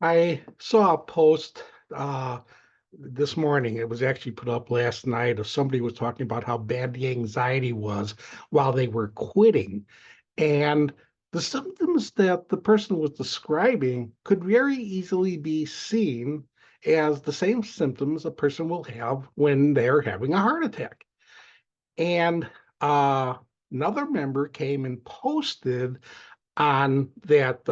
I saw a post this morning. It was actually put up last night of somebody was talking about how bad the anxiety was while they were quitting. And the symptoms that the person was describing could very easily be seen as the same symptoms a person will have when they're having a heart attack. And uh, another member came and posted on that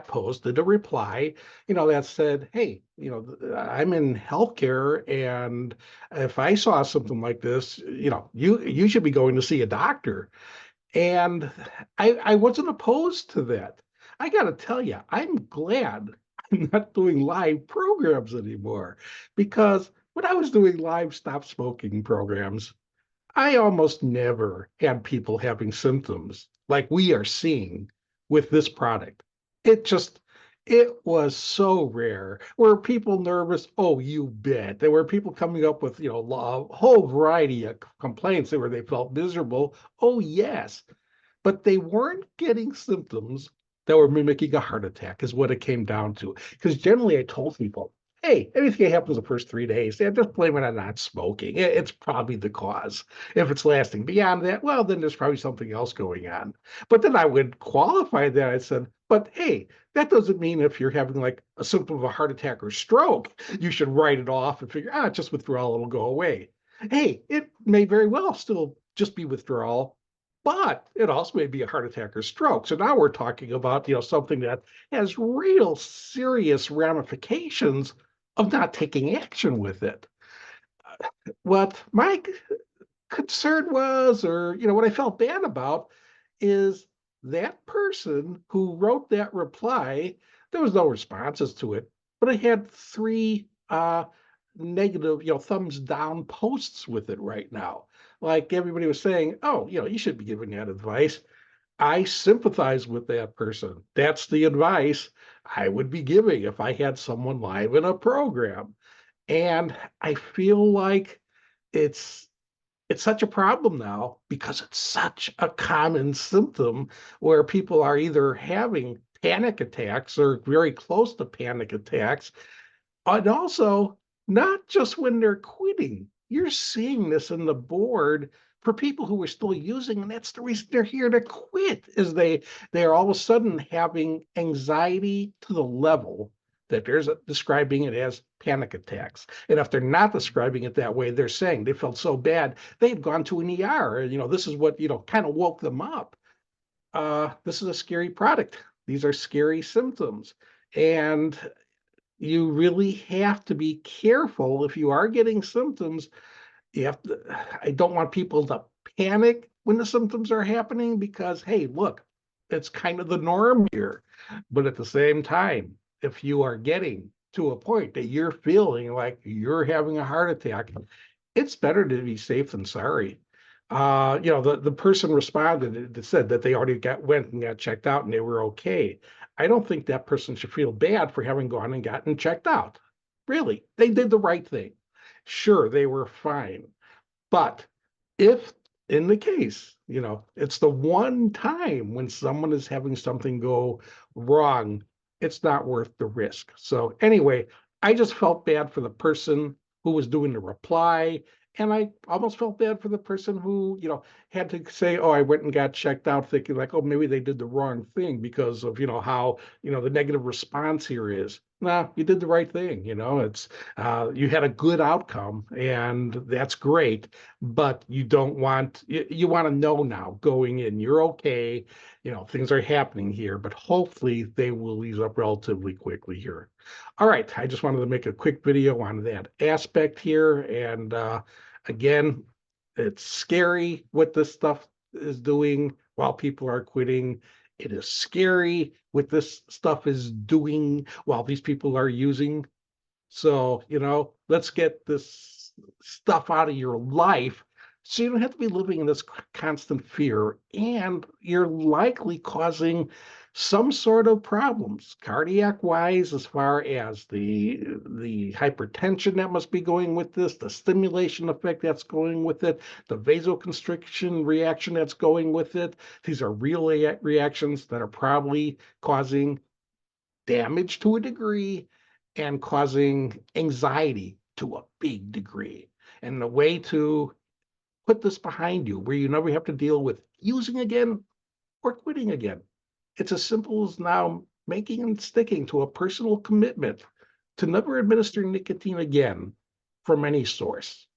post did a reply, that said, "Hey, I'm in healthcare, and if I saw something like this, you should be going to see a doctor." And I wasn't opposed to that. I got to tell you, I'm glad I'm not doing live programs anymore, because when I was doing live stop smoking programs, I almost never had people having symptoms like we are seeing with this product. It just, it was so rare. Were people nervous? Oh, you bet. There were people coming up with, a whole variety of complaints where they felt miserable. Oh, yes. But they weren't getting symptoms that were mimicking a heart attack, is what it came down to. Because generally, I told people, hey, anything that happens the first 3 days, yeah, just blame it on not smoking. It's probably the cause. If it's lasting beyond that, well, then there's probably something else going on. But then I would qualify that. I said, but hey, that doesn't mean if you're having like a symptom of a heart attack or stroke, you should write it off and figure, it's just withdrawal, it'll go away. Hey, it may very well still just be withdrawal, but it also may be a heart attack or stroke. So now we're talking about, something that has real serious ramifications of not taking action with it. What my concern was, or, what I felt bad about, is that person who wrote that reply, there was no responses to it, but it had three negative, thumbs down posts with it right now. Like everybody was saying, oh, you should be giving that advice. I sympathize with that person. That's the advice I would be giving if I had someone live in a program. And I feel like it's it's such a problem now because it's such a common symptom where people are either having panic attacks or very close to panic attacks. And also, not just when they're quitting. You're seeing this in the board for people who are still using, and that's the reason they're here to quit, is they are all of a sudden having anxiety to the level that they're describing it as panic attacks. And if they're not describing it that way, they're saying they felt so bad they'd gone to an ER. This is what kind of woke them up. This is a scary product. These are scary symptoms. And you really have to be careful if you are getting symptoms. You have to, I don't want people to panic when the symptoms are happening, because, hey, look, it's kind of the norm here. But at the same time, if you are getting to a point that you're feeling like you're having a heart attack, it's better to be safe than sorry. The person responded and said that they already went and got checked out and they were okay. I don't think that person should feel bad for having gone and gotten checked out. Really, they did the right thing. Sure, they were fine. But if in the case, it's the one time when someone is having something go wrong, it's not worth the risk. So anyway, I just felt bad for the person who was doing the reply. And I almost felt bad for the person who, had to say, oh, I went and got checked out, thinking like, oh, maybe they did the wrong thing because of, how, the negative response here is. Nah, you did the right thing. It's you had a good outcome, and that's great. But you don't want you want to know now going in, you're okay. Things are happening here, but hopefully they will ease up relatively quickly here. All right, I just wanted to make a quick video on that aspect here. And again, it's scary what this stuff is doing while people are quitting. It is scary what this stuff is doing while these people are using. So, let's get this stuff out of your life so you don't have to be living in this constant fear. And you're likely causing some sort of problems, cardiac wise, as far as the hypertension that must be going with this, the stimulation effect that's going with it, the vasoconstriction reaction that's going with it. These are real reactions that are probably causing damage to a degree and causing anxiety to a big degree. And the way to put this behind you, where you never have to deal with using again or quitting again. It's as simple as now making and sticking to a personal commitment to never administer nicotine again from any source.